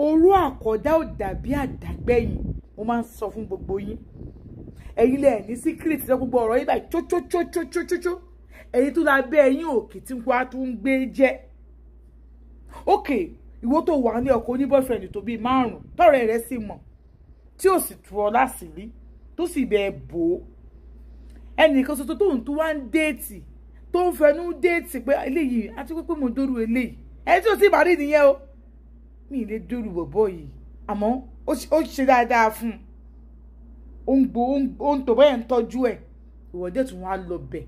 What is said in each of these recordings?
oró àkọ́dá ò dàbí àdàgbẹ̀yìn mo máa ń sọ fún gbogbo yín ẹ̀yin lẹ ní secret lọ gbogbo ọ̀rọ̀ yín báyìí cho ẹ̀yin tó la bẹ́ ẹ̀yin òkè tí wàá tún gbé jẹ́ okay ìwọ tó wà ní ọkọ ní boyfriend tó bí 5 tọ̀rẹ́ rẹ̀ sì mọ̀ tí ò sì tú ọ láṣìírí tó sì bẹ́ẹ̀ bò ó ẹnìkan ṣoṣo tó ń tún wá ń déètì tó ń fẹnu déètì pé eléyìí àti pé mo dóru eléyìí ẹni tí ò sì bá rí nìyẹn o mi ì lè dóru bọ̀bọ̀ yìí àmọ́ ó ṣe dáadáa fún un ó ń tó bẹ́ẹ̀ ń tọ́jú ẹ̀ ìwọ́dẹ̀ tún wá lọ bẹ̀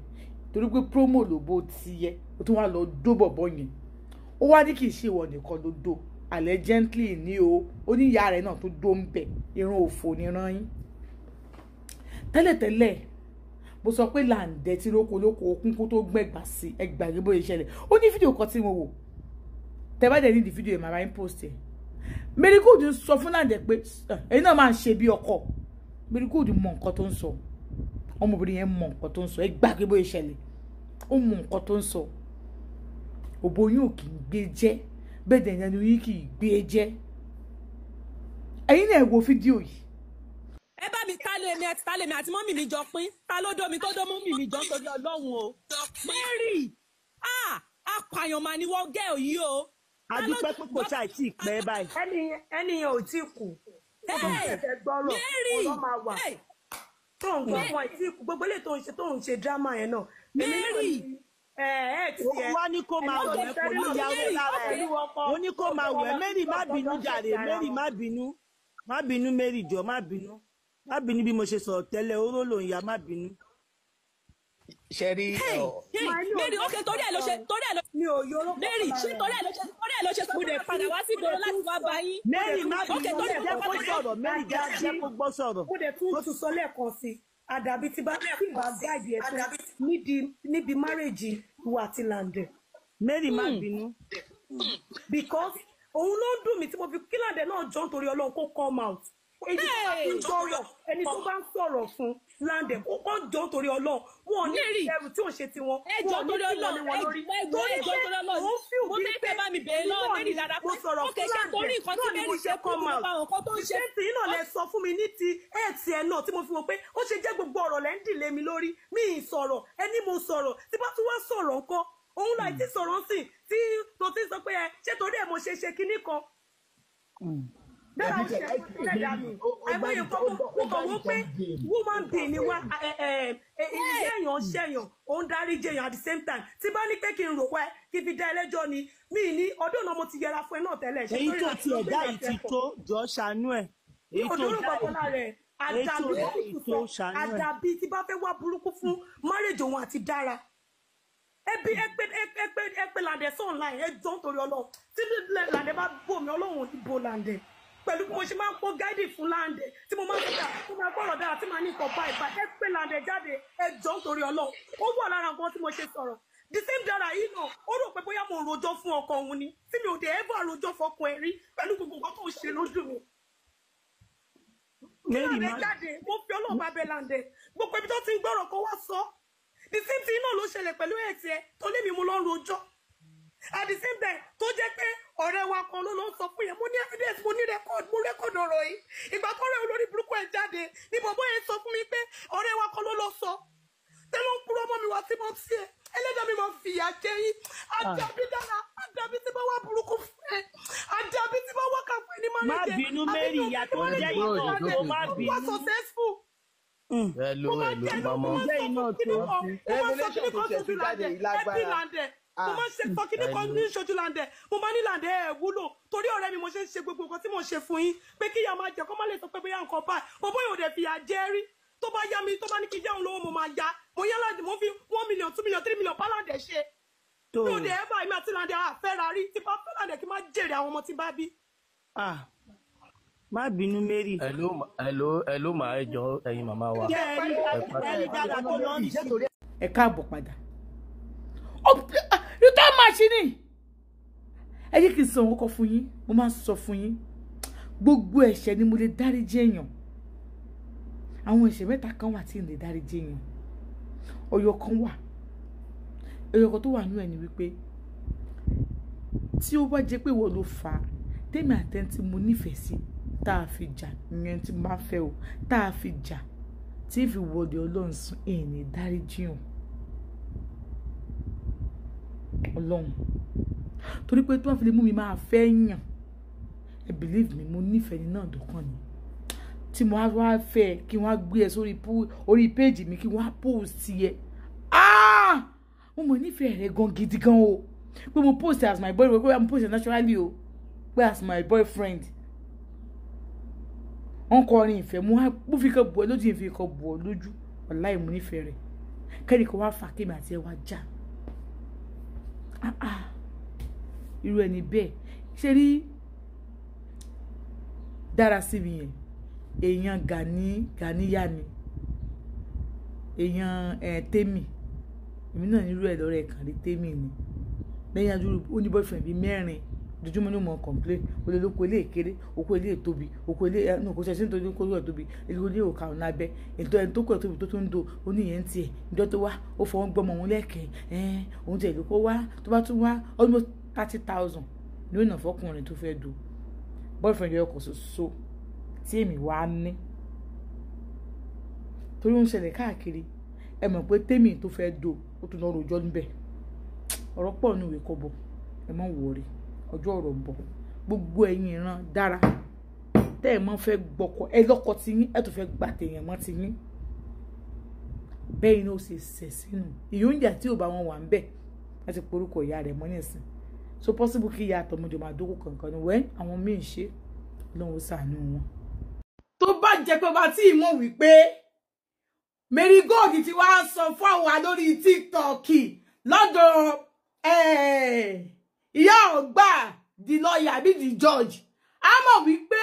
torí pé promo ló bó ti yẹ ó tún wá lọ dó bọ̀bọ̀ yẹn ó wá ní kì í ṣe ìwọ nìkan ló dó allegedly ní o ó ní ìyá rẹ̀ náà tó dó ń bẹ̀ irun òfò níran yín tẹ́lẹ̀tẹ́lẹ̀ mo sọ pé làǹdẹ̀ tí lókolóko okun kó tó gbẹ̀gbà sí ẹgbàgbé bóyá ìṣẹ̀lẹ̀ ó ní fídíò kan tí mo wò tẹ́ bá dẹ̀ ní di fídíò yẹn màá bá yín post ẹ̀ Marygold sọ fún làǹdẹ̀ pé ẹ̀yin náà máa ń ṣe bí ọkọ Marygold mọ nǹkan tó ń sọ ọmọbìnrin yẹn mọ nǹkan tó ń sọ ẹgbàgbé bóyá ìṣẹ̀lẹ̀ ó mọ nǹkan tó ń sọ òbò yín ò kì í gbé jẹ́ bẹ́ẹ̀ dẹ̀ yẹn ni kì í gbé jẹ́ ẹ̀yin náà wo fídíò yìí. ẹ bá mi tálé mi àti mọ́mì mi jọ pín ta ló dó mi tó dó mọ́mì mi jọ nítorí ọlọ́run o. Mary apààyàn máa ní wọ́n gẹ́ òyì o. adúpẹ́ pé kò ṣáà tí ì pẹ́ báyìí. ẹni yẹn ò tí ì kù. Mary tó ń gbọ́ fún ẹ tí gbogbo ilé tó ń ṣe drama yẹn náà. Mary wá ní kó máa wẹ̀ kò ní ìyàwó lára ẹ̀ ó ní kó máa wẹ̀ Mary má bínú jàre Mary má bínú Mary jọ má bínú bí mo ṣe sọ̀rọ̀ tẹ́lẹ̀ oró ló ń ya má bínú. Sherry Mary okay torí ẹ̀ ló ṣe mi ò yọrọ Mary ṣé torí ẹ̀ ló ṣe sọ pé padà wá sí ìgboro láti wá bá yín. Mary má bínú jẹ́ kó sọ̀rọ̀ Mary jẹ́ kó gbọ́ sọ̀rọ̀. mo dẹ̀ tún sọ lẹ́ẹ̀kan sí àdàbí tí bá gáàdì ẹ̀ tó níbi márèjì ìwà àti làǹdẹ̀. Mary má bínú. because òun ló ń dùn mí tí mo fi kí làǹdẹ̀ náà jọ nítorí Ọlọ́run kó come out. ẹni tó bá ń sọ̀rọ̀ fún làǹdẹ̀ kó kọ́ jọ nítorí Ọlọ́run wọn ò ní ẹrù tí ò ṣe tiwọn. ẹjọ́ torí Ọlọ́run ẹjọ́ torí Ọlọ́run mo fẹ́ pẹ́ bá mi bẹ̀rẹ̀ lọ́wọ́ Mary dára pé ó kè ṣe torí nǹkan tí Mary ṣe kó mo bá wọn kó tó ń ṣe. ṣé tí náà lẹ sọ fún mi ní ti ẹ̀ẹ̀tì ẹ̀ náà tí mo fi wọ pé ó ṣe jẹ́ gbogbo ọ̀rọ̀ lẹ́ ń dìlé mi lórí mi ì sọ̀rọ̀ ẹni mo sọ̀rọ̀ tí bá tún wá sọ̀rọ̀ ńkọ́ òun láì tí sọ̀rọ̀ sí tí tó ti sọ pé ẹ ṣé torí ẹ̀ mo ṣe kinní kan. dára ó ṣe ẹ̀dá mi àìmọye nǹkan mo kàn wọ́n pé woman being ni wá èèyàn ṣẹ̀yàn òun dárí jẹyàn at the same time tí bá ní pé kí n rò wá kí n fi dá ẹlẹ́jọ́ ni mi ní ọdún náà mo ti yẹra fún ẹ náà tẹ́lẹ̀. èyí tó ti ẹ̀dá yìí ti tó jọ ṣàánú ẹ̀. èyí tó àdàbí tí bá fẹ́ wá burúkú fún marriage òun àti dára ẹgbẹ́ làǹdẹ̀ sí online ẹ jọ nítorí Ọlọ́run tí làǹdẹ̀ bá bò mí Ọlọ́run ti bò làǹdẹ̀ pẹ̀lú bí mo ṣe máa ń pọ́ gáìdì fún làǹdẹ̀ tí mo máa ń gbà tó máa gbọ́rọ̀ dára tí màá ní nǹkan bá ìbá ẹgbẹ́ làǹdẹ̀ jáde ẹ jọ nítorí Ọlọ́run ó wà lára nǹkan tí mo ṣe sọ̀rọ̀ the same dára yìí náà ó rò pé bóyá mo rojọ́ fún ọkọ òun ni tí mi ò dé ẹ́bà rojọ́ fọkọ ẹ̀ rí pẹ̀lú gbogbo nǹkan tó ń ṣe lójú mi. làǹdẹ̀ jáde mo fi Ọlọ́run bá bẹ làǹdẹ̀ gbogbo ibi tó ti ń gbọ́rọ̀ kó wá sọ the same thing náà ló ṣẹlẹ̀ pẹ̀lú ẹ̀tì ẹ tó lé mi mo lọ rojọ́ at the same time tó jẹ́ pé ọ̀rẹ́ wa kan ló sọ fún yẹn mo ní evidence mo ní record mo record ọ̀rọ̀ yìí ìgbà tó rẹ̀ olórí burúkú ẹ̀ jáde ní bọ̀bọ́ yẹn sọ fún mi pé ọ̀rẹ́ wa kan ló sọ tẹ́lọ̀ ń kúrò mọ́ mi wá sí mọ́ sí ẹ ẹlẹ́dàá mi máa fìyà jẹ yín àdàbí dára àdàbí tí bá wà burúkú fún ẹ àdàbí tí bá wà kàfẹ́ ní máa ń jẹ má bínú Mary ìyá tó ń jẹ́ ìtọ́ má bínú. wá successful. hello mama revelation tó ṣe fi jáde yìí lágbára mo máa ń ṣe sọ kíní kan ní ìṣojú làǹdẹ̀ mo máa ní làǹdẹ̀ ẹ̀ wúlò torí ọ̀rẹ́ mi mo ṣe ń ṣe gbogbo nǹkan tí mo ṣe fún yín pé kí ìyá máa jẹ kó má lè sọ pé bóyá nǹkan báyìí mo bóyá òde fìyà jẹ rí tó bá yá mi tó bá ní kí jẹun lówó mo máa ya mo yá láti mo fi 1 million 2 million 3 million pálàǹdẹ̀ ṣe mi ò dé ẹ̀ báyìí mi àti làǹdẹ̀ àfẹ́ra rí tí bá fẹ́ làǹdẹ̀ kí n má jèrè àwọn ọmọ tí bá bí. má bínú Mary. hello ma ẹ jọ̀ọ́ ẹ̀yin màmá wa. ẹ káàbọ̀ padà yóò máa ṣe ní ẹ jẹ́ kí n sọ wọn kọ fún yín mo máa ń sọ fún yín gbogbo ẹ̀ṣẹ̀ ni mo lè dáríjì èèyàn àwọn ẹ̀ṣẹ̀ mẹ́ta kan wà tí n lè dáríjì èèyàn ọyọ kan wà ẹyọ kan tó wà nínú ẹ̀ ni wípé tí ó bá jẹ́ pé ìwọ ló fà á tèmi àtẹ̀ntì mo nífẹ̀ẹ́ sí tá a fi jà ìyẹn tí mo bá fẹ́ o tá a fi jà tí fi wọlé Ọlọ́run sùn èèní dáríjì hàn Ọlọ́run torí pé tó bá fi lè mú mi máa fẹ́ yàn ẹ believe me mo nífẹ̀ẹ́ ní náà dọ́kàn ni tí mo wá fẹ́ kí wọ́n gbé ẹ sórí orí péjì mi kí wọ́n post yẹ mo mọ̀ nífẹ̀ẹ́ rẹ gan gidi gan o pé mo post as my boyfriend pé mo post naturally o pé as my boyfriend wọ́n kọrin ìfẹ́ mo fi kan bù ọ́ lójú ìfi kan bù ọ́ lójú wàláhì mo nífẹ̀ẹ́ rẹ kẹ́ni kan wá fà kémi àti ẹ wá já irú ẹni bẹ́ẹ̀ ṣe rí dára sí mi yẹn èèyàn Ganiya ni èèyàn tèmi èmi náà nírú ẹ̀ lọ́rẹ̀ kan rí tèmi ni lẹ́yìn àdúró ó ní boyfriend bíi 4 dojúmọ́ ní mo complain olè lóko ilé ìkéré oko ilé ìtóbi oko ilé náà kò ṣẹ̀ṣẹ̀ nítorí kó lóò tóbi ilé òkà ọ̀nà abẹ́ ètò ẹni tó kọ̀ tóbi tó ń do oníyẹn tiẹ̀ ìjọ tó wá ó fọwọ́n gbọ́mọ òun lẹ́kẹ̀ẹ́ òun tiẹ̀ ló kó wá tó bá tún wá almost 30,000 ní ònà fọkùnrin tó fẹ́ do boyfriend yẹn kò ṣoṣo tí èmi wá ní torí ó ń ṣẹlẹ̀ káàkiri ẹ mọ̀ pé tèmi tó fẹ́ do ó tún lọ rojọ́ níbẹ̀ ọ̀rọ̀ pọ̀ ní ìwé kọ́bọ̀ ẹ mọ̀ wọ̀ọ́rẹ́ ọjọ́ ọ̀rọ̀ ń bọ̀ gbogbo ẹ̀yin ìran dára tẹ́ ẹ mọ́ fẹ́ gbọ́kọ ẹ lọ́kọ ti yín ẹ tó fẹ́ gbà tèèyàn mọ́ ti yín bẹ́ẹ̀ ni ó ṣe ṣẹ̀ sínú ìyóúnjà tí ò bá wọn wà ń bẹ̀ láti porúkọ ìyá rẹ̀ mọ́ nísìn so possible kí ìyá àtọmọdé máa dókò kankan ni wẹ́n àwọn míì ṣe lóun ṣàánú wọn. tó bá jẹ́ pé bá tí ìmọ̀ wípé Marigold ti wá sọ fún àwa lórí TikTok lọ́dọ̀ ìyá ọgbà di lawyer bí di judge a mọ̀ wípé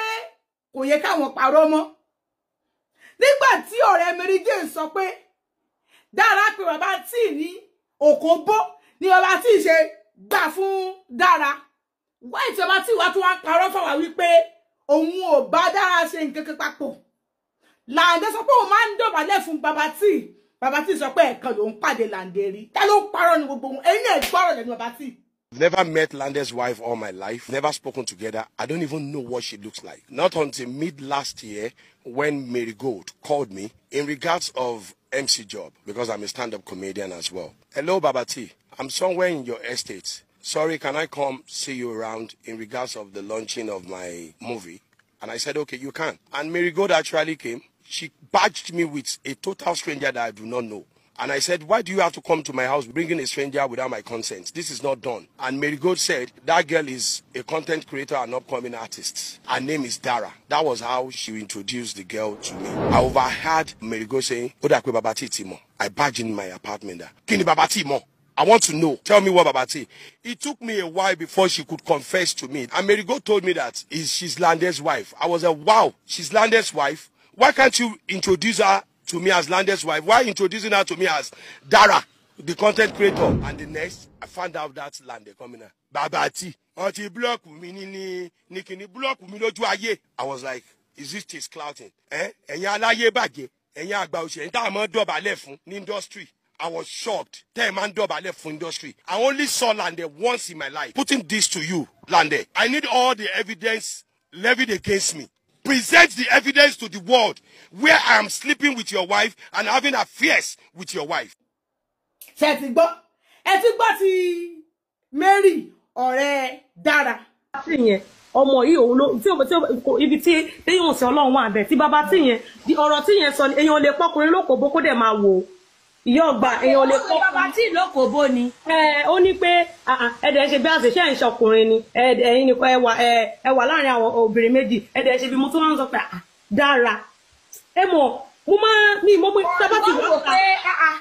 kò yẹ káwọn parọ́ mọ́ nígbà tí ọ̀rẹ́ Marigold sọ pé Dára pé bàbá tí ní Òkòbó ni bàbá tí ṣe gbà fún Dára wáyé tí bàbá tí wà tún wá parọ́ fáwa wípé òun ò bá Dára ṣe nǹkan kan papọ̀ Lande sọ pé òun máa ń dọ̀bálẹ̀ fún bàbá tí sọ pé ẹ̀kan lòun pàdé Lande rí tá ló parọ́ ní gbogbo wọn ẹ̀yin ẹ̀ gbọ́rọ̀ lẹ́nu bàbá tí. I've never met Lande's wife all my life, never spoken together. I don't even know what she looks like. Not until mid last year when Marigold called me in regards of MC job, because I'm a stand-up comedian as well. Hello, Babati. I'm somewhere in your estate. Sorry, can I come see you around in regards of the launching of my movie? And I said, okay, you can. And Marigold actually came. She badged me with a total stranger that I do not know. And I said, why do you have to come to my house bringing a stranger without my consent? This is not done. And Marigold said, that girl is a content creator and upcoming artist. Her name is Dara. That was how she introduced the girl to me. I overheard Marigold saying, Odakwe Babati Timo. I badged in my apartment there. Kini Babati Mo? I want to know. Tell me what Babati. It took me a while before she could confess to me. And Marigold told me that she's Lande's wife. I was like, wow, she's Lande's wife. Why can't you introduce her to me as Lande's wife? Why introducing her to me as Dara, the content creator? And the next, I found out that's Lande coming out. Babati. Block me block me loju aye. I was like, is this his clouting? Ẹ̀yin aláyé bàjẹ́, ẹ̀yin àgbà òṣèré, tá máa dọ̀bálẹ̀ fún ní industry. I was shocked. Tẹ́ man dọ̀bálẹ̀ fún industry. I only saw Lande once in my life. Putting this to you, Lande. I need all the evidence levied against me. Present the evidence to the world where I am sleeping with your wife and having affairs with your wife. Ṣé ti gbọ́? Ẹ ti gbọ́ ti Mary ọ̀rẹ́ Dára. Tí yẹn ọmọ yìí òun ló tí ibi tí téyàn sọ Ọlọ́run wà ńbẹ̀ tí bàbá tí yẹn di ọ̀rọ̀ tí yẹn sọ èèyàn lè pọkùnrin lókòbó kó dẹ̀ máa wò ìyá ọgbà èèyàn lè pọkùnrin bàbá tí lókòbó ni. Ó ní pé ẹ̀dẹ̀ ṣe bí àṣẹ ń ṣọkùnrin ni ẹ̀yin ni ẹ wà láàrin àwọn obìnrin méjì ẹ̀dẹ̀ ṣe bí mo tún wá ń sọ pé Dára ẹ mọ̀ mo máa ní mo tábà tí wọ́n ta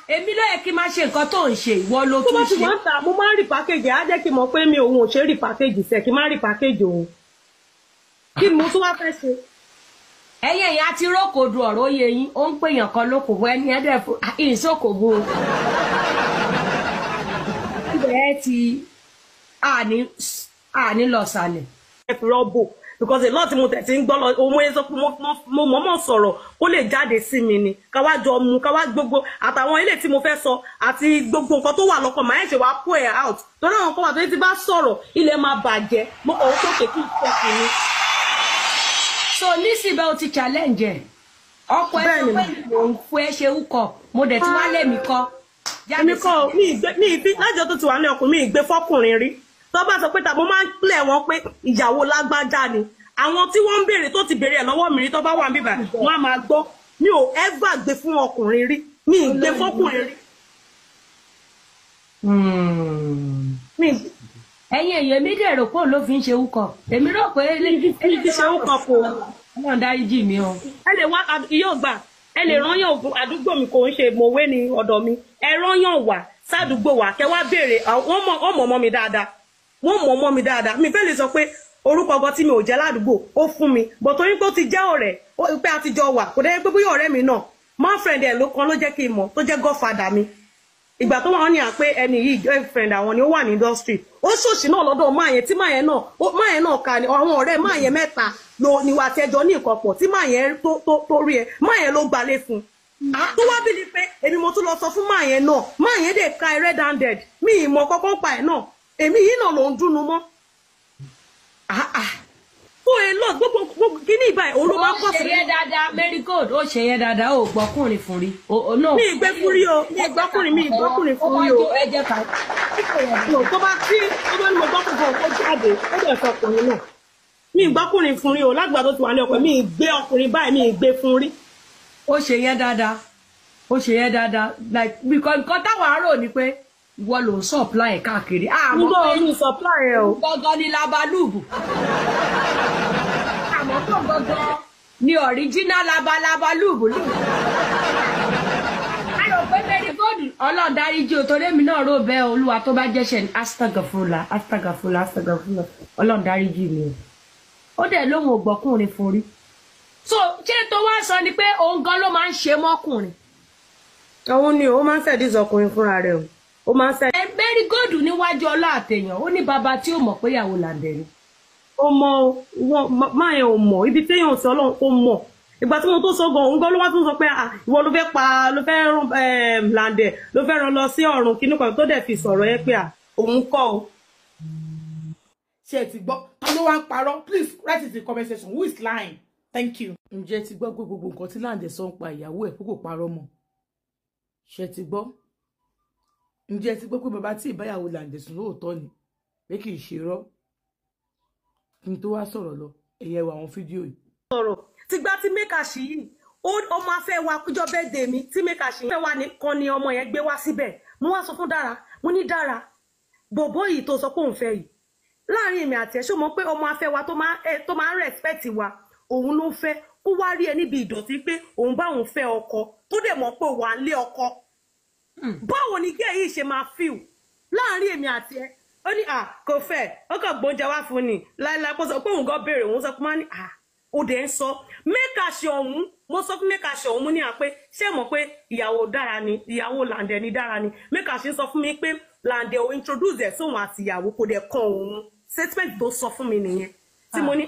èmi ló yẹ kí n máa ṣe nǹkan tó ń ṣe ìwọ ló tún ṣe. tó bá ti wọ́n ta mo máa ń rí pàkéjì á jẹ́ kí n mọ̀ pé mi òun ò ṣe rí pàkéjì sẹ̀ kí n má rí pàkéjì òun kí mo tún wá fẹ́ ṣe. ẹ̀yin ẹ̀yà ti rókòdù ọ̀rọ̀ oyè yín ó ń pèèyàn kan lókòbó ẹni ẹ̀dẹ̀ fún ìṣòkòbó ibẹ̀ ti àní lọ sàlẹ̀. Ẹ fi rọ́bò because a lot mo tẹ̀ tí ń gbọ́ lọ ohun ẹ̀ sọ pé mo mọ̀ọ́mọ̀ sọ̀rọ̀ kó lè jáde sí mi ni ká wá jọ mu ká wá gbogbo àtàwọn ilé tí mo fẹ́ sọ àti gbogbo nǹkan tó wà lọ́kàn máa ń ṣe wá put ẹ̀ out torí àwọn kan wà tó ti bá sọ̀rọ̀ ilẹ̀ máa bàjẹ́ mo kàn ó sókè kí n sọ kì í. so nísìbẹ̀ o ti challenge ẹ̀ ọkọ ẹ sọ pé òun fún ẹ ṣe wúkọ mo dẹ̀ tí wá lẹ́mìí kọ́. èmi kọ́ mi ìbí lájọ tó ti wà ní ọkùnrin mi ìgbé fọ́kùnrin rí tó bá sọ pé tàbí mo máa ń pìlẹ̀ wọn pé ìyàwó lágbájá ni àwọn tí wọ́n ń béèrè tó ti béèrè ẹ̀ lọ́wọ́ mi rí tó bá wà níbà wọ́n á máa gbọ́ mi ò ever gbé fún ọkùnrin rí mi ìgbé fọ́kùnrin rí. ẹ̀yin èèyàn mi dẹ̀ rò pé òun ló fi ń ṣe wúkọ èmi rò pé ẹni tí ṣe wúkọ kò Ọlọ́run dáríjì mi o. ẹ lè wá yóò gbà ẹ lè rányàn àdúgbò mi kò ń ṣe mòwe ní ọ̀dọ̀ mi ẹ rányàn wà sádùúgbò wa kẹ wá béèrè wọ́n mọ̀ ọmọ mi dáadáa wọ́n mọ̀ ọmọ mi dáadáa mi fẹ́ lè sọ pé orúkọ ọgọ́ tí mi ò jẹ́ ládùúgbò ó fún mi bọ̀ torí pé ó ti jẹ́ ọ̀rẹ́ pé a ti jọ wà kò dẹ́ pé bóyá ọ̀rẹ́ mi náà girlfriend ẹ̀ ló kan ló jẹ́ kí n mọ̀ tó jẹ́ godfather mi ìgbà tó wọ́n ní à pé ẹni yìí girlfriend àwọn ni ó wà ní industry ó ṣòṣì náà lọ́dọ̀ máa yẹn tí máa yẹn náà ka ni àwọn ọ̀rẹ́ máa yẹn mẹ́ta ló níwà tẹjọ ní nǹkan pọ̀ tí máa yẹn tó rí ẹ máa yẹn ló gbalé fún tó wá bí ni pé èmi mo tún lọ sọ fún máa yẹn náà máa yẹn dẹ̀ ka ẹ red handed mi ìmọ̀ kọ́kọ́ pa ẹ̀ náà èmi yìí náà ló ń dúnnu mọ́ fún ẹ lọ gbogbo kíní ìbáyìí òun ló máa kọ́ sí. ó ṣe yẹ dáadáa Marigold ó ṣe yẹ dáadáa ó gbọ́kùnrin fún rí. mi ìgbé fún rí o mi ìgbọ́kùnrin fún rí o. ẹ jẹ́ ká. tó bá ní mo gbọ́kùnrin fún ọkọ̀ jáde ó dẹ̀ fọkùnrin náà mi ìgbọ́kùnrin fún rí o lágbàá tó ti wà ní ọkọ̀ mi ìgbé ọkùnrin báyìí mi ìgbé fún rí. ó ṣe yẹ dáadáa ó ṣe yẹ dáadáa like because nǹkan táwọn arò ni pé wọ́n ló ń supply káàkiri. nígbà wo ni supply ẹ o. gbọ́ngàn ni labalúùbù. àmọ́ tó gbọ́ngàn ni original labalúùbù lù. ayọ̀ pé Marigold Ọlọ́run dáríjì o torí èmi náà rò bẹ́ẹ̀ olúwa tó bá jẹ́ṣẹ̀ ní astagafula Ọlọ́run dáríjì mi o. ó dẹ̀ lóhun ò gbọ́kùnrin fún rí. so ṣé tó wá sọ ni pé òun gan ló máa ń ṣe mọ́kùnrin. òun ni ó máa ń fẹ̀dí ọkùnrin fúnra rẹ̀ o. ó máa ń fẹ́. Marigold níwájú ọlọ́ àtẹ̀yàn ó ní bàbá tí ó mọ̀ pé ìyàwó làǹdẹ̀ ni. ó mọ máa yẹn ò mọ̀ ibi téèyàn sọ Ọlọ́run ó mọ̀ ìgbà tí mo tó sọ gan òun gan ló wá tún sọ pé ìwọ ló fẹ́ pa ló fẹ́ làǹdẹ̀ ló fẹ́ rán lọ sí ọ̀run kínní kan tó dẹ̀ fi sọ̀rọ̀ yẹn pé òun kọ́ o. ṣé ẹ ti gbọ́ ta ló wá ń parọ́ please write it in comment section who is lying thank you. ǹjẹ́ ti gbọ́ gbogbo nǹkan tí làǹdẹ̀ sọ ń pa ìyàwó ẹ̀ kókò parọ́ mọ́ ṣé ti gbọ́ ǹjẹ́ ti gbọ́ pé bàbá tí ìbáyàwó làǹdẹ̀ sùn lóòótọ́ ni pé kì í ṣe rọ́ kí n tó wá sọ̀rọ̀ lọ ẹ̀yẹ wà àwọn fídíò yìí. sọ̀rọ̀ tìgbà tí Mekashi yìí ọmọ afẹ́ wa kújọ bẹ́ẹ̀dẹ̀ mi tí Mekashi fẹ́ wa nìkan ni ọmọ yẹn gbé wá síbẹ̀ mo wá sọ fún Dára mo ní Dára bòbó yìí tó sọ pé òun fẹ́ yìí láàrin èmi àti ẹ̀ ṣó mọ̀ pé ọmọ afẹ́ wa tó máa ń respect wa òun ló fẹ́ kó wá rí ẹ níbi ìdọ̀tí pé òun bá òun fẹ́ ọkọ tó dẹ̀ mọ̀ pé wà ń lé ọkọ báwo ni gẹ́ yìí ṣe máa fíw láàrin èmi àti ẹ ó ní kò fẹ́ ó kàn gbóúnjẹ wá fún ni láìláì kó sọ pé òun gan béèrè òun sọ pé máa ní ó dẹ̀ ń sọ Mekashi ọ̀hún mo sọ fún Mekashi ọ̀hún mo ní pé ṣé mọ̀ pé ìyàwó Dára ni ìyàwó làǹdẹ̀ ni Dára ni Mekashi sọ fún mi pé làǹdẹ̀ ò introduce ẹ̀ sóhun àti ìyàwó kò dẹ̀ kan òun statement tó sọ fún mi nìyẹn tí mo ní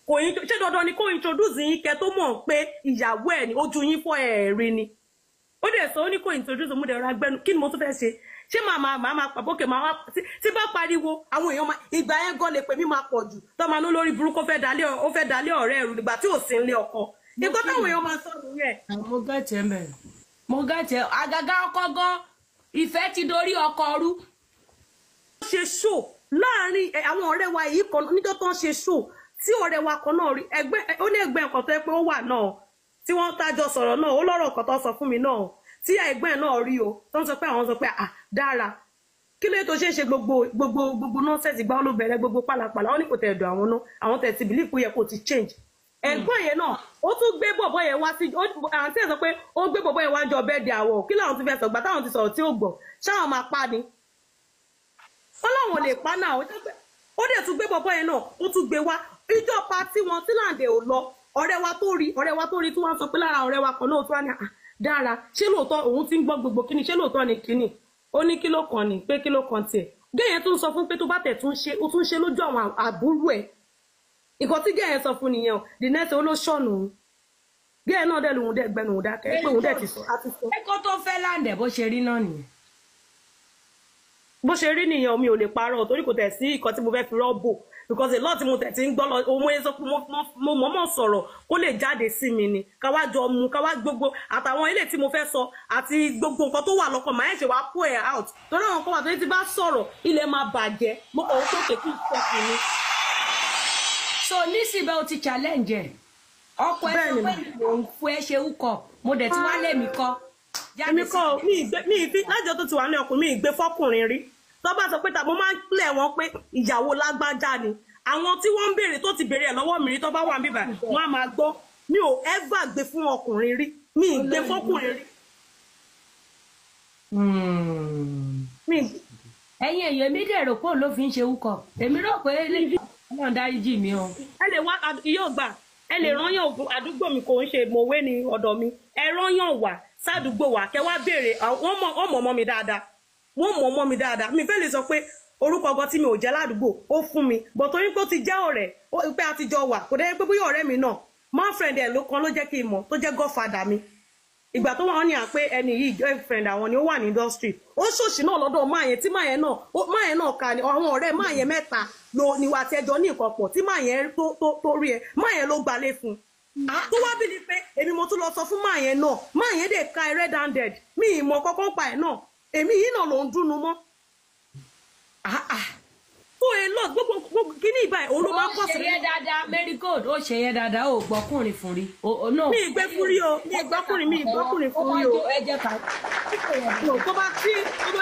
kò ṣé dandan ni kó introduce yín kẹ́ tó mọ̀ pé ìyàwó ẹ̀ ni ojú yín fọ́ ẹ̀rí ni ó dẹ̀ sọ ó ní kò introduce mú dẹ̀ ra gbẹ́nu kí ni mo tún fẹ́ ṣe ṣé màá pàbókè máa wá tí bá pariwo àwọn èèyàn máa ìgbà yẹn gan lè pè mí máa pọ̀ jù tó máa ní lórí burúkú ó fẹ́ dalé ọ̀rẹ́ ẹ̀rù nígbà tí ò sí nílé ọkọ nǹkan táwọn èèyàn máa sọ nìyẹn. mo gẹ̀tẹ̀ mẹ́ mo gẹ̀tẹ̀ àgàgà ọkọ gan ìfẹ́ ti dorí ọkọ rú. wọ́n ṣe ṣó láàrin àwọn ọ̀rẹ́ wa yìí kan níjọ́ tó ń ṣe ṣó tí ọ̀rẹ́ wa kan náà rí ẹgbẹ́ ó ní ẹgbẹ́ nǹkan tó yẹ pé ó wà náà tí wọ́n tájọ sọ̀rọ̀ náà ó lọ́rọ̀ kan tó sọ fún mi náà tí ẹgbẹ́ náà rí o tó ń sọ pé àwọn sọ pé Dára kí ló tó ṣe é ṣe gbogbo nọ́ọ̀sẹ̀sì gbá ló bẹ̀rẹ̀ gbogbo pálapàla wọn ní kò tẹ̀dọ̀ àwọn náà àwọn tẹ̀ ti bìlífù yẹ kò ti change ẹ̀gbọ́n yẹn náà ó tún gbé bọ̀bọ̀ yẹn wá sí àǹtí ẹ̀ sọ pé ó gbé bọ̀bọ̀ yẹn wá jọ bẹ́ẹ̀ di àwọ̀ kí làwọn ti fẹ́ sọ̀gbà táwọn ti sọ̀rọ̀ tí ó gbọ̀ ṣáwọn máa pa ni wọ́n láwọn lè pa náà ó dẹ̀ tún gbé bọ̀bọ̀ yẹn náà ó tún gbé wá ìjọ pátì wọn tí làǹdẹ̀ ò lọ ọ̀rẹ́ wa tó rí tí wọ́n sọ pé lára ọ̀rẹ́ wa kan náà tó wá ní Dára ṣé lóòótọ́ òun ti ń gbọ́ gbogbo kíni ṣé lóòótọ́ ni kíni ó ní kí ló kàn ní pé kí ló kàn tiẹ̀ géèyàn tó ń sọ fún pé tó bá tẹ̀ tún ṣe ó tún ṣe lójú àwọn àbúrò ẹ̀ nǹkan tí gẹ́ẹ̀ sọ fún nìyẹn o the next olóṣọ̀nù gẹ́ẹ̀ náà dẹ̀ lòun dẹ̀ gbẹnu òun dákẹ́ pé òun dẹ̀ ti sọ àti sọ. ẹ̀kọ́ tó fẹ́ láǹdẹ̀ bó ṣe rí náà nìyẹn. bó ṣe rí nìyẹn mi ò lè parọ́ torí kò tẹ̀ sí nǹkan tí mo fẹ́ fi rọ́bò because a lot tí mo tẹ̀ ti ń gbọ́ lọ ohun ẹ̀ sọ pé mo mọ̀ọ́mọ̀ sọ̀rọ̀ kó lè jáde sí mi ni ká wá jọ mu ká wá gbogbo àtàwọn ilé tí mo fẹ́ sọ àti gbogbo nǹkan tó wà lọ́kàn máa ń ṣe wá put ẹ̀ out torí àwọn kan wà tó ti bá sọ̀rọ̀ ilẹ̀ máa bàjẹ́ mo kàn ń sókè kí n sọ fún mi. so nísìbẹ̀ o ti challenge ẹ̀ ọkọ ẹ sọ pé mò ń fún ẹ ṣe wúkọ mo dẹ̀ tí wá lé mi kọ́. èmi kọ́ mi ìfi lájọ tó ti wà ní ọkùnrin mi ìgbé fọkùnrin rí tó bá sọ pé mo máa ń pè wọ́n pé ìyàwó lágbájá ni àwọn tí wọ́n ń béèrè tó ti béèrè ẹ̀ lọ́wọ́ mi rí tó bá wà níbà wọ́n á máa gbọ́ mi ò ever gbé fún ọkùnrin rí mi ìgbé fọkùnrin rí. ẹ̀yin èèyàn mi dẹ̀ rò pé òun ló fi ń ṣe wúkọ èmi rò pé Ọlọ́run dáríjì mi o. ẹ lè wá yóò gbà ẹ lè rányàn àdúgbò mi kò ń ṣe mòwe ní ọ̀dọ̀ mi ẹ rányàn wá sádùúgbò wa kẹ wá béèrè wọ́n mọ̀ ọmọ mi dáadáa wọ́n mọ̀ ọmọ mi dáadáa mi fẹ́ lè sọ pé orúkọ ọgọ tí mi ò jẹ́ ládùúgbò ó fún mi bọ̀ torí pé ó ti jẹ́ ọ̀rẹ́ pé a ti jọ wà kò dẹ́ pé bóyá ọ̀rẹ́ mi náà girlfriend ẹ̀ ló kan ló jẹ́ kí n mọ̀ tó jẹ́ godfather mi ìgbà tó wọ́n ní à pé ẹni yìí girlfriend àwọn ni ó wà ní industry ó ṣòṣì náà lọ́dọ̀ máa yẹn tí máa yẹn náà ka ni àwọn ọ̀rẹ́ máa yẹn mẹ́ta lo níwà tí ẹjọ́ ní nǹkan pọ̀ tí máa yẹn tó rí ẹ máa yẹn ló gbalé fún tó wá bí ni pé èmi mo tún lọ sọ fún máa yẹn náà máa yẹn dè ka ẹ red handed mi ìmọ̀ kọ́kọ́ pa ẹ̀ náà èmi yìí náà ló ń dúnnu mọ́ fún ẹ lọ gbogbo kíní ìbáyìí òun ló máa ń kọ́ sí. ó ṣe yẹ dáadáa marigold ó ṣe yẹ dáadáa ó gbọ́kùnrin fún rí. mi ìgbé fún rí o mi ìgbọ́kùnrin fún rí o. ẹ jẹ́ ká. tó bá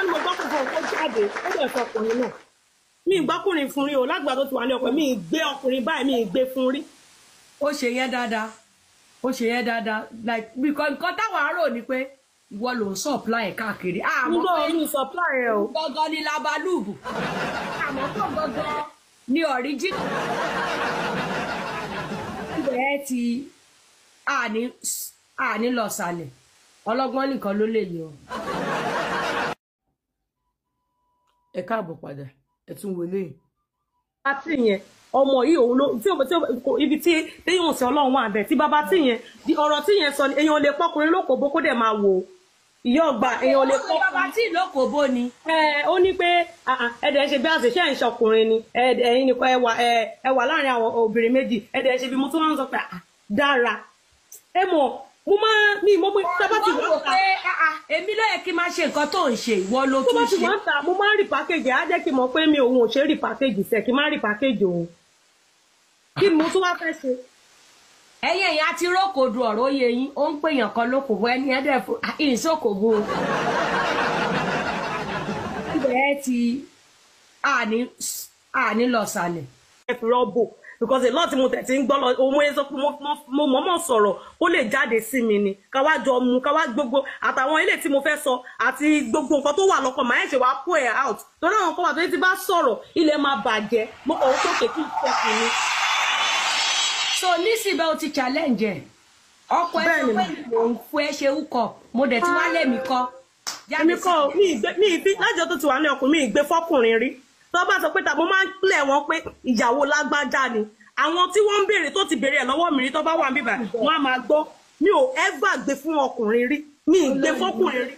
ní mo gbọ́kùnrin fún ọkọ jáde ó lè sọ ọkùnrin náà mi ìgbọ́kùnrin fún rí o lágbàá tó ti wà ní ọkọ mi ìgbé ọkùnrin báyìí mi ìgbé fún rí. ó ṣe yẹ dáadáa ó ṣe yẹ dáadáa like because nǹkan táwọn arò ni pé ìwọ ló ń supply káàkiri. nígbà wo ni supply ẹ o. gangan ni labalúùbù àmọ́ tó gangan ni original. ibẹ̀ ti àní lọ sàlẹ̀ ọlọ́gbọ́n nìkan ló lè yọ. ẹ káàbọ̀ padà ẹ tún wọlé. àti yẹn ọmọ yìí òun ló ibi tí téèyàn sí Ọlọ́run wà bẹ́ẹ̀ tí bàbá tí yẹn ọ̀rọ̀ tí yẹn sọ èèyàn lè pọkùnrin lókòbó kó dẹ̀ máa wò ó ìyá ọgbà èèyàn lè pọ. bàbá tí lókòbó ni. ó ní pé ẹ̀dẹ̀ ṣe bí àṣìṣe ń ṣọkùnrin ni ẹ̀yin nìkan ẹ wà láàrin àwọn obìnrin méjì ẹ̀dẹ̀ ṣe bí mo tún wá ń sọ pé dára ẹ mọ̀ mo máa ní mo tábà tí wọ́n ta. èmi ló yẹ kí n máa ṣe nǹkan tó ń ṣe ìwọ ló tún ṣe. tábà tí wọ́n ta mo máa ń rí pàkéjì á jẹ́ kí n mọ̀ pé mi òun ò ṣe rí pàkéjì sẹ̀ kí n má rí pàkéjì òun kí ni mo tún wá fẹ́ ṣe. ẹ̀yin èèyàn àti rókòdù ọ̀rọ̀ oyè yín ó ń pèèyàn kan lókòbó ẹni ẹ̀dẹ̀ fún ìṣòkòbó. ibẹ̀ ti àní lọ sàlẹ̀. ẹ fi rọ́bò because a lot tí mo tẹ̀ ti ń gbọ́ lọ ohun ẹ̀ sọ pé mo mọ̀ọ́mọ̀ sọ̀rọ̀ kó lè jáde sí mi ni ká wá jọ mu ká wá gbogbo àtàwọn ilé tí mo fẹ́ sọ àti gbogbo nǹkan tó wà lọ́kàn máa ń ṣe wá put ẹ̀ out torí àwọn kan wà tó ti bá sọ̀rọ̀ ilẹ̀ máa bàjẹ́ mo kàn ń sókè kí n sọ fún mi. so nísìbẹ̀ o ti challenge ẹ̀ ọkọ ẹ sọ pé mò ń fún ẹ ṣe wúkọ mo dẹ̀ tí wá lé mi kọ́. èmi kọ́ mi ìfi lájọ tó ti wà ní ọkùnrin mi ìgbé fọkùnrin rí tó bá sọ pé mo máa ń pè wọ́n pé ìyàwó lágbájá ni àwọn tí wọ́n ń béèrè tó ti béèrè ẹ̀ lọ́wọ́ mi rí tó bá wà níbà wọ́n á máa gbọ́ mi ò ever gbé fún ọkùnrin rí mi ìgbé fọkùnrin rí.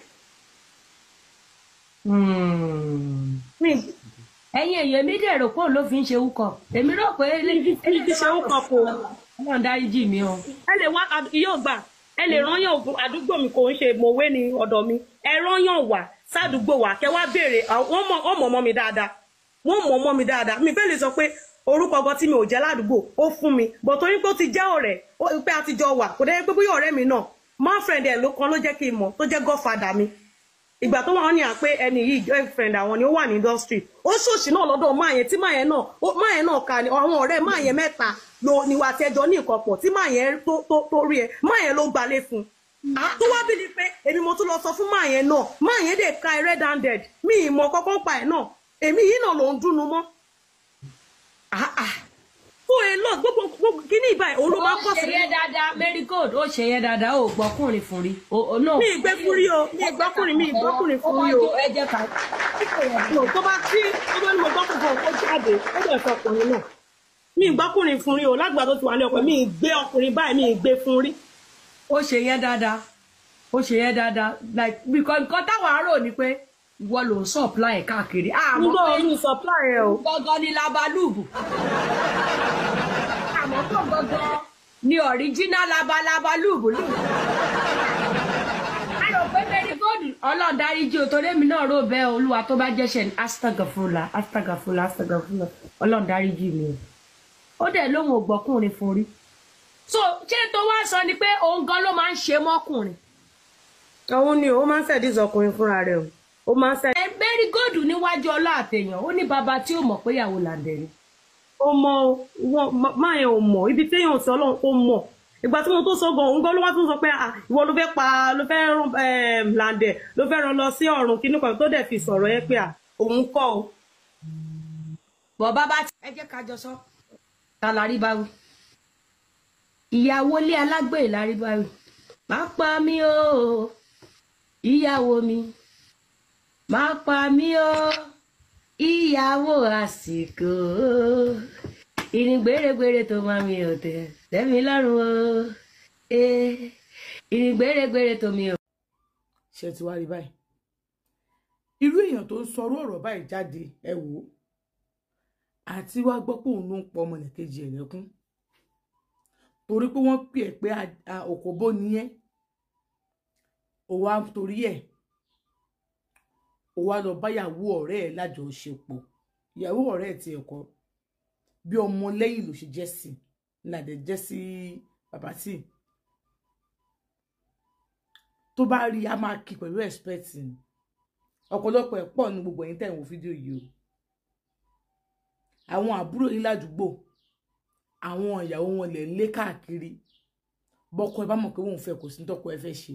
ẹ̀yin èèyàn mi dẹ̀ rò pé òun ló fi ń ṣe wúkọ èmi rò pé fi ṣe wúkọ kò. Ọlọ́run dáríjì mi o. ẹ lè wá yóò gbà ẹ lè rányàn àdúgbò mi kò ń ṣe mòwe ní ọ̀dọ̀ mi ẹ rányàn wá sádùúgbò wa kẹ wá béèrè wọ́n mọ̀ ọmọ mi dáadáa wọ́n mọ̀ ọmọ mi dáadáa mi fẹ́ lè sọ pé orúkọ ọgọ tí mi ò jẹ́ ládùúgbò ó fún mi bọ̀ torí pé ó ti jẹ́ ọ̀rẹ́ pé a ti jọ wà kò dẹ́ pé bóyá ọ̀rẹ́ mi náà girlfriend ẹ̀ ló kan ló jẹ́ kí n mọ̀ tó jẹ́ godfather mi ìgbà tó wọ́n ní à pé ẹni yìí girlfriend àwọn ni ó wà ní industry ó ṣòṣì náà lọ́dọ̀ máa yẹn tí máa yẹn náà ka ni àwọn ọ̀rẹ́ máa yẹn mẹ́ta lo níwà tí ẹjọ́ ní nǹkan pọ̀ tí máa yẹn tó rí ẹ máa yẹn ló gbalé fún tó wá bí ni pé èmi mo tún lọ sọ fún máa yẹn náà máa yẹn dè ka ẹ red handed mi ìmọ̀ kọ́kọ́ pa ẹ̀ náà èmi yìí náà ló ń dúnnu mọ́ fún ẹ lọ gbogbo kíní ìbáyìí òun ló máa kọ́ sí. ó ṣe yẹ dáadáa marigold ó ṣe yẹ dáadáa ó gbọ́kùnrin fún rí. mi ìgbé fún rí o mi ìgbọ́kùnrin fún rí o. ẹ jẹ́ ká. tó bá ní mo gbọ́kùnrin fún ọkọ jáde ó lè sọ ọkùnrin náà. mi gbọ́kùnrin fún rí o lágbà tó ti wà ní ọkọ mi gbé ọkùnrin báyìí mi gbé fún rí. ó ṣe yẹn dáadáa ó ṣe yẹn dáadáa like because nǹkan táwọn arò ni pé ìwọ ló ń supply káàkiri àmọ́ pé mi supply ẹ o gangan ni labalúbù àmọ́ pé gangan ni original labalúbù lù. a rò pé very good Ọlọ́run dáríjì o torí èmi náà rò bẹ́ẹ̀ Olúwa tó bá jẹ́ṣẹ̀ astagafula Ọlọ́run dáríjì mi ó dẹ̀ lóhun ò gbọ́kùnrin fún rí so ṣé tó wá sọ ni pé òun gan ló máa ń ṣe mọ́kùnrin. òun ni ó máa ń sẹ̀dí ọkùnrin fúnra rẹ̀ o ó máa ń sẹ̀dí. ẹ very good níwájú ọlọ́àtẹ̀yàn ó ní bàbá tí ó mọ̀ pé ìyàwó làǹdẹ̀ ni. ó mọ wọn máa yẹn ò mọ̀ ibi téèyàn sọ Ọlọ́run ó mọ̀ ìgbà tí mo tó sọ gan òun gan ló wá tún sọ pé ìwọ ló fẹ́ pa ló fẹ́ làǹdẹ̀ ló fẹ́ rán lọ sí ọ̀run kí nìkan tó dẹ̀ fi sọ̀rọ̀ yẹn pé òun kọ́ o. bọ̀ bàbá ẹ jẹ́ ká jọ sọ ta la rí báwí ìyàwó ilé alágbèrè la rí báwí má pa mí o ìyàwó mi má pa mí o ìyàwó àsìkò ìrìn gbèrègbèrè tó máa mi ò tẹ̀ tẹ́mi lọ́rùn o ìrìn gbèrègbèrè tó mi ò. ṣe ti wá rí báyìí irú èèyàn tó ń sọrú ọ̀rọ̀ báyìí jáde ẹ wò ó àti wá gbọ́ pé òun ló ń pọ ọmọlẹ̀kejì ẹ̀ lẹ́kún torí pé wọ́n pè é pé òkòbó nìyẹn ó wá torí ẹ̀ ó wá lọ báyàwó ọ̀rẹ́ ẹ̀ lájọṣepọ̀ ìyàwó ọ̀rẹ́ ẹ̀ ti ẹ̀kọ́ bí ọmọ lẹ́yìn ló ṣe jẹ́ sí nàdẹ̀ jẹ́ sí bàbá tí tó bá rí a máa kí pẹ̀lú respect ọ̀pọ̀lọpọ̀ ẹ̀ pọ̀ ní gbogbo ẹ̀yin tẹ̀ ń wo fídíò yìí o àwọn àbúrò yín ládùúgbò àwọn ìyàwó wọn lè lé káàkiri bọ́kọ ẹ bá mọ̀ pé wọ́n fẹ́ kò sí tọ́kọ ẹ fẹ́ ṣe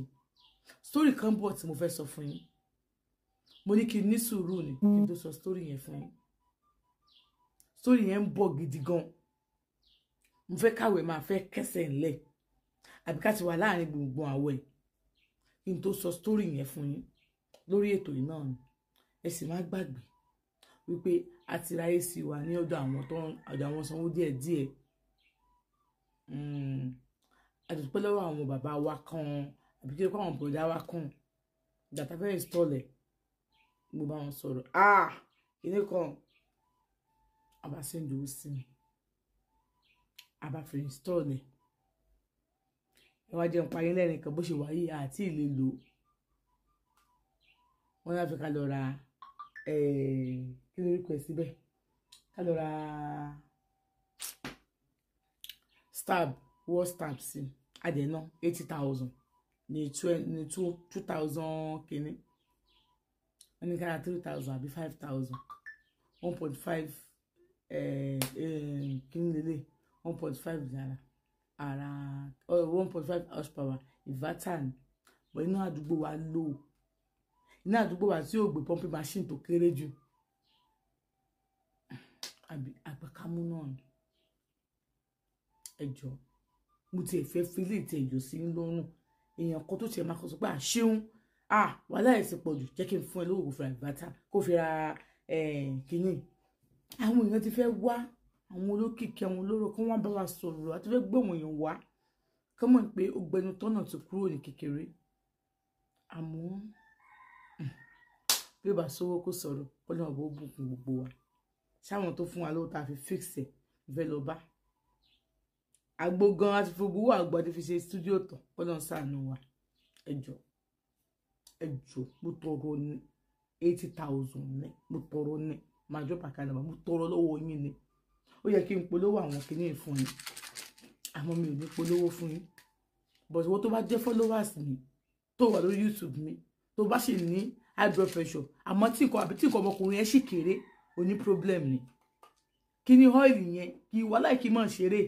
story kan bọ̀ tí mo fẹ́ sọ fún yín mo ní kí n ní sùúrù ni kí n tó sọ story yẹn fún yín story yẹn ń bọ̀ gidi gan mo fẹ́ káwé máa fẹ́ kẹsẹ̀ ńlẹ̀ àbí ká ti wà láàrin gbùngbùn àwẹ̀ kí n tó sọ story yẹn fún yín lórí ètò yìí náà ni ẹ sì má gbàgbé wípé àti ráyè sí wa ní ọ̀dọ̀ àwọn tó ọ̀dọ̀ àwọn sanwó díẹ̀díẹ̀ àdùpẹ́ lọ́wọ́ àwọn bàbá wa kan àbí kí ló kọ́ àwọn bọ̀dá wa kan dàtà fẹ́ install ẹ̀ mo bá wọn sọ̀rọ̀ ilé kan àbá send owó sí mi àbá fi install ẹ̀ ẹ wá jẹun parí lẹ́rìn kan bó ṣe wáyé àti ìlè lò wọ́n láfi ká lọ ra kí ló rí pẹ̀ síbẹ̀ ká lọ ra stab wall stab sí àdẹ̀nà 80,000 ní 2,000 kìíní wọ́n ní ká ra 3,000 àbí 5,000 1.5 kìíní lélẹ̀ 1.5 naira ara 1.5 horsepower inverter ni bọ̀ iná àdúgbò wa lò iná àdúgbò wa tí yóò gbé pumping machine tó kéré jù àbí àgbàkámú náà ni ẹjọ́ mo ti ẹ̀fẹ́ fílé ìtì ẹ̀jọ́ sí lọ́rùn èèyàn kan tó tiẹ̀ máa kọ́ sọ pé àṣeun wàhálà ẹ̀ sì pọ̀ jù jẹ́ kí n fún ẹ lówó kó fi ra inverter kó fi ra kínní àwọn èèyàn ti fẹ́ wá àwọn olókìkí àwọn olóró kí wọ́n bá wa sọ̀rọ̀ àti fẹ́ gbé àwọn èèyàn wá kí wọ́n mọ̀ pé ọgbẹ́ni tọ́nà ti kúrò ní kékeré àmọ́ bí ó bá sówó kó sọ̀rọ̀ ọlọ́run bó bùkún gbogbo wa sáwọn tó fún wa lówó tá a fi fix ẹ̀ fẹ́ lọ bá àgbo gan àti fògbówó àgbàdo fi ṣe stúdíò tán ọlọ́run ṣàánú wa ẹjọ́ mo tọrọ ní 80,000 ní mo tọrọ ní máa jọ pàkàlà mo tọrọ lọ́wọ́ yín ni ó yẹ kí n polówó àwọn kìíní fún yín àmọ́ mi ò ní polówó fún yín but wọ́n tó bá jẹ́ followers mi tó wà lórí YouTube mi tó bá sì ní high blood pressure àmọ́ tí nǹkan ọmọkùnrin yẹn sì kéré ó ní problem ni kí ni oil yẹn kí wà láì kí mọ̀ ṣeré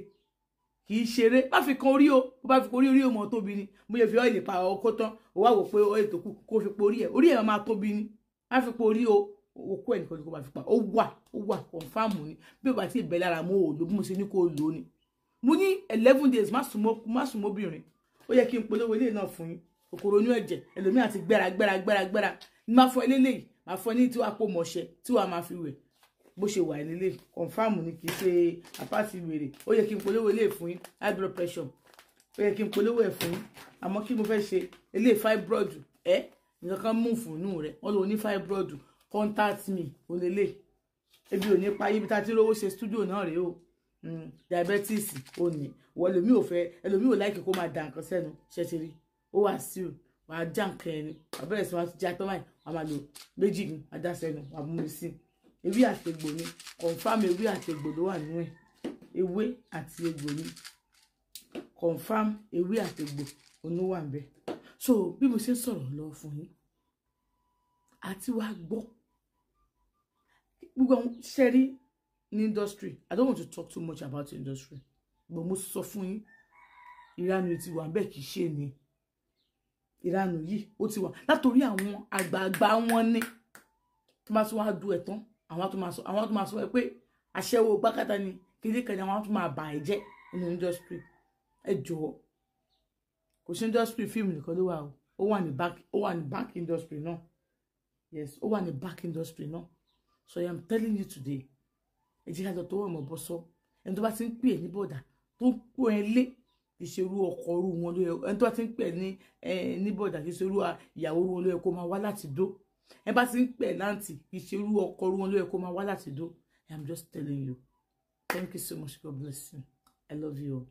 kì í ṣeré má fi kan orí o bó bá fi kan orí o mọ̀ tóbi ni mo yẹ fi oil pa ọkọ tán ó wá wò pé oil tó kù kó fi po orí ẹ̀ máa tóbi ni má fi po orí o òkú ẹ̀ nìkan kó bá fi pa ó wà confam ni bí o bá ti bẹ̀ lára mo ò lò bí mo ṣe ní kó lò ni mo ní 11 days má sùn mọ́bìnrin ó yẹ kí n polówó ilé náà fún yín kòkòrò inú ẹ̀jẹ̀ ẹlòmíì àti gbẹ́ra ní máa fọ eléyìí máa fọ ní tí wàá pò mọ̀ṣẹ́ tí wàá máa fi wẹ̀ bó ṣe wà nílé confam ni kì í ṣe àpáàtì wèrè ó yẹ kí n polówó ilé fún yín high blood pressure ó yẹ kí n polówó ẹ̀ fún yín àmọ́ kí mo fẹ́ ṣe ilé fibroid nǹkan kan mú fún inú rẹ̀ wọ́n lò ní fibroid contact me ó lélẹ̀ ebi ò ní pa ibi tá a ti rówó ṣe studio náà rèé o diabetes ò ní wọ́n ẹlòmíì ò fẹ́ ẹlòmíì ò láìkí kó máa dà nǹkan sẹ́nu ṣẹ́ṣẹ́rí ó wà sí o wàá já nǹkan ẹni wàá bẹ̀rẹ̀ sí wàá já tọ́ báyìí wàá máa lò méjì ní adá sẹ́nu wàá mú mi sí ewé àtegbò ni confam ewé àtegbò ló wà nínú ẹ̀ ewé àti egbò ni confam ewé àtegbò onú wà ńbẹ̀ so bí mo ṣe ń sọ̀rọ̀ lọ fún yín àti wàá gbọ́ gbogbo àwọn ṣẹ́rí ní industry I don't want to talk too much about the industry but mo sọ fún yín ìranù ti wà ńbẹ̀ kì í ṣe ni ìranù yìí ó ti wà látòrí àwọn àgbààgbà wọn ní tó máa tún wá du ẹ̀tàn àwọn tó máa sọ pé aṣẹ́wó gbákàtà ni kéde kan ni àwọn tó máa bà ẹ́ jẹ́ nínú industry ẹ jọ̀ọ́ kò sí industry fíìmù nìkan ló wà o ó wà ní back industry náà yes ó wà ní back industry náà so I am telling you today ẹ jẹ́ ká lọ tọwọ́ ìmọ̀ bọ́ sọ ẹni tó bá ti ń pè é ní bọ̀dà tó ń pò ẹ lé kì í ṣe irú ọkọ irú wọn ló yẹ ẹni tó bá ti ń pè é ní bọ̀dà kì í ṣe irú ìyàwó irú wọn ló yẹ kó máa wá láti dó ẹ bá ti ń pè é láǹtì kì í ṣe irú ọkọ irú wọn ló yẹ kó máa wá láti dó I am just telling you thank you so much God bless you I love you all.